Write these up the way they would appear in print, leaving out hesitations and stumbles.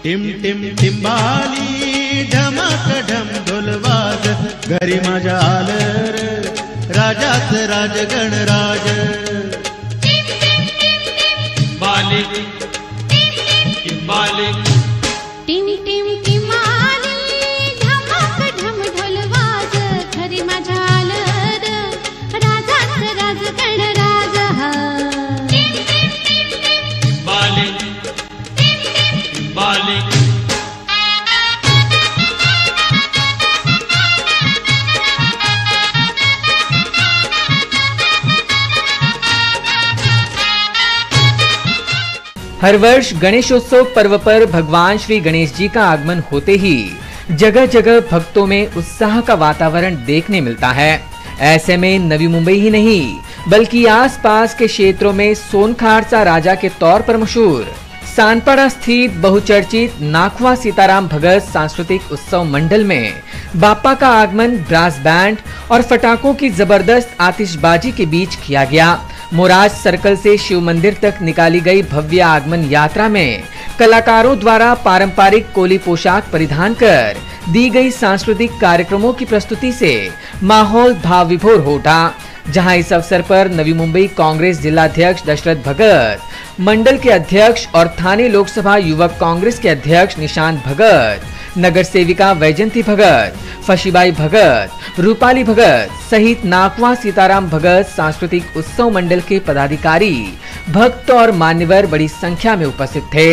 Tim Tim टिंबाली ढमक ढम ढोलवाज घरी माझ्या आलर राजाच राज गणराज बालिक बालिक टिम टिम टिमाली ढमक ढम ढोलवाज घरी माझ्या आलर राजाच राज गणराज बालिक बालिक हर वर्ष गणेशोत्सव पर्व पर भगवान श्री गणेश जी का आगमन होते ही जगह जगह भक्तों में उत्साह का वातावरण देखने मिलता है। ऐसे में नवी मुंबई ही नहीं बल्कि आसपास के क्षेत्रों में सोनखाड़चा राजा के तौर पर मशहूर सानपाड़ा स्थित बहुचर्चित नाखवा सीताराम भगत सांस्कृतिक उत्सव मंडल में बाप्पा का आगमन ब्रास बैंड और फटाकों की जबरदस्त आतिशबाजी के बीच किया गया। मोराज सर्कल से शिव मंदिर तक निकाली गई भव्य आगमन यात्रा में कलाकारों द्वारा पारंपरिक कोली पोशाक परिधान कर दी गई सांस्कृतिक कार्यक्रमों की प्रस्तुति से माहौल भाव विभोर हो उठा। जहां इस अवसर पर नवी मुंबई कांग्रेस जिलाध्यक्ष दशरथ भगत, मंडल के अध्यक्ष और थाने लोकसभा युवक कांग्रेस के अध्यक्ष निशांत भगत, नगर सेविका वैजंती भगत, फशीबाई भगत, रूपाली भगत सहित नाखवा सीताराम भगत सांस्कृतिक उत्सव मंडल के पदाधिकारी, भक्त और मान्यवर बड़ी संख्या में उपस्थित थे।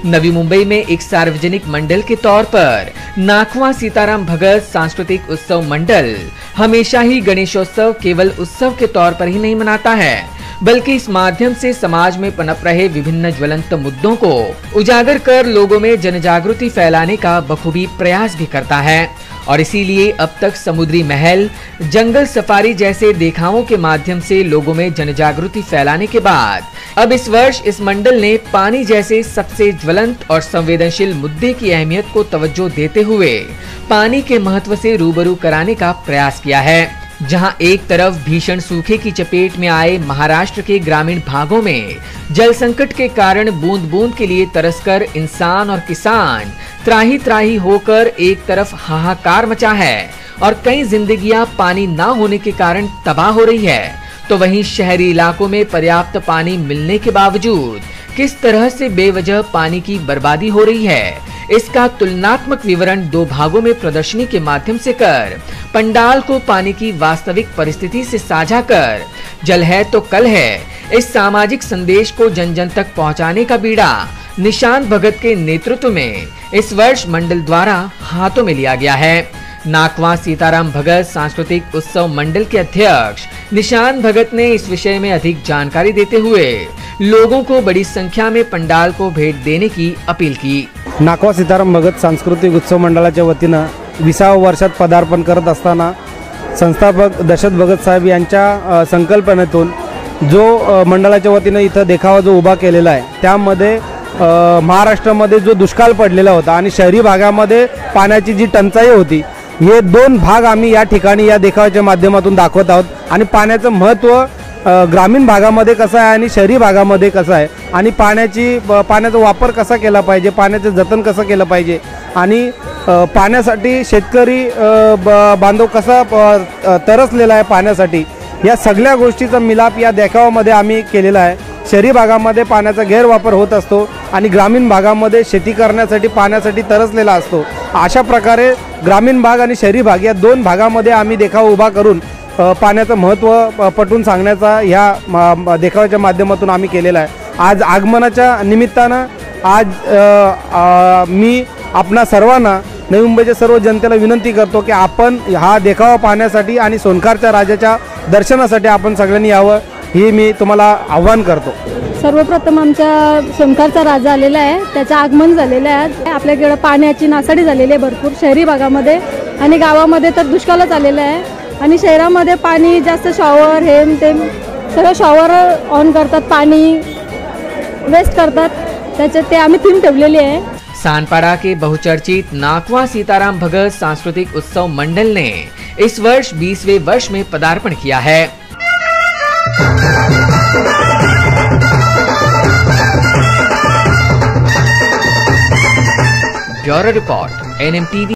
नवी मुंबई में एक सार्वजनिक मंडल के तौर पर नाखवा सीताराम भगत सांस्कृतिक उत्सव मंडल हमेशा ही गणेशोत्सव केवल उत्सव के तौर पर ही नहीं मनाता है, बल्कि इस माध्यम से समाज में पनप रहे विभिन्न ज्वलंत मुद्दों को उजागर कर लोगों में जनजागृति फैलाने का बखूबी प्रयास भी करता है। और इसीलिए अब तक समुद्री महल, जंगल सफारी जैसे देखावों के माध्यम से लोगों में जनजागृति फैलाने के बाद अब इस वर्ष इस मंडल ने पानी जैसे सबसे ज्वलंत और संवेदनशील मुद्दे की अहमियत को तवज्जो देते हुए पानी के महत्व से रूबरू कराने का प्रयास किया है। जहां एक तरफ भीषण सूखे की चपेट में आए महाराष्ट्र के ग्रामीण भागों में जल संकट के कारण बूंद बूंद के लिए तरसकर इंसान और किसान त्राही त्राही होकर एक तरफ हाहाकार मचा है और कई जिंदगियां पानी ना होने के कारण तबाह हो रही है, तो वहीं शहरी इलाकों में पर्याप्त पानी मिलने के बावजूद किस तरह से बेवजह पानी की बर्बादी हो रही है, इसका तुलनात्मक विवरण दो भागों में प्रदर्शनी के माध्यम से कर पंडाल को पानी की वास्तविक परिस्थिति से साझा कर जल है तो कल है इस सामाजिक संदेश को जन जन तक पहुंचाने का बीड़ा निशांत भगत के नेतृत्व में इस वर्ष मंडल द्वारा हाथों में लिया गया है। नाखवा सीताराम भगत सांस्कृतिक उत्सव मंडल के अध्यक्ष निशांत भगत ने इस विषय में अधिक जानकारी देते हुए लोगों को बड़ी संख्या में पंडाल को भेट देने की अपील की। नाखवा सीताराम भगत सांस्कृतिक उत्सव मंडळाच्या वतीनं 20व्या वर्षात पदार्पण करत असताना संस्थापक दशरथ भगत साहेब यांच्या संकल्पनेतून जो मंडळाच्या वतीनं इथं देखावा जो उभा केलेला आहे त्यामध्ये महाराष्ट्रामध्ये जो दुष्काळ पडलेला होता आणि शहरी भागामध्ये पाण्याची जी टंचाई होती, हे दोन भाग आम्ही या ठिकाणी या देखाव्याच्या माध्यमातून दाखवत आहोत आणि पाण्याचं महत्त्व ग्रामीण भागामध्ये कसं आहे आणि शहरी भागामध्ये कसं आहे आणि पाण्याचा वापर कसा केला पाहिजे, पाण्याचं जतन कसं केलं पाहिजे आणि पाण्यासाठी शेतकरी बांधव कसा तरसलेला आहे पाण्यासाठी, या सगळ्या गोष्टीचा मिलाप या देखाव्यामध्ये आम्ही केलेला आहे. शहरी भागामध्ये पाण्याचा गैरवापर होत असतो आणि ग्रामीण भागामध्ये शेती करण्यासाठी पाण्यासाठी तरसलेला असतो. अशा प्रकारे ग्रामीण भाग आणि शहरी भाग या दोन भागामध्ये आम्ही देखावा उभा करून पाण्याचं महत्त्व पटवून सांगण्याचा ह्या देखाव्याच्या माध्यमातून आम्ही केलेला आहे. आज आगमनाच्या निमित्तानं आज मी आपणा सर्वांना नवी मुंबईच्या सर्व जनतेला विनंती करतो की आपण हा देखावा पाहण्यासाठी आणि सोनकारच्या राजाच्या दर्शनासाठी आपण सगळ्यांनी यावं, ही मी तुम्हाला आव्हान करतो. सर्वप्रथम आमच्या सोनकारचा राजा आलेला आहे, त्याचं आगमन झालेलं आहे. आपल्याकडे पाण्याची नासाडी झालेली आहे भरपूर शहरी भागामध्ये आणि गावामध्ये तर दुष्काळच आलेला आहे आणि शहरामध्ये पाणी जास्त शॉवर हेम ते सगळं शॉवर ऑन करतात, पाणी वेस्ट करतात, त्याच्यात ते आम्ही थीम ठेवलेली आहे. सानपाड़ा के बहुचर्चित नाकवा सीताराम भगत सांस्कृतिक उत्सव मंडल ने इस वर्ष 20वें वर्ष में पदार्पण किया है. Bureau report NMTV.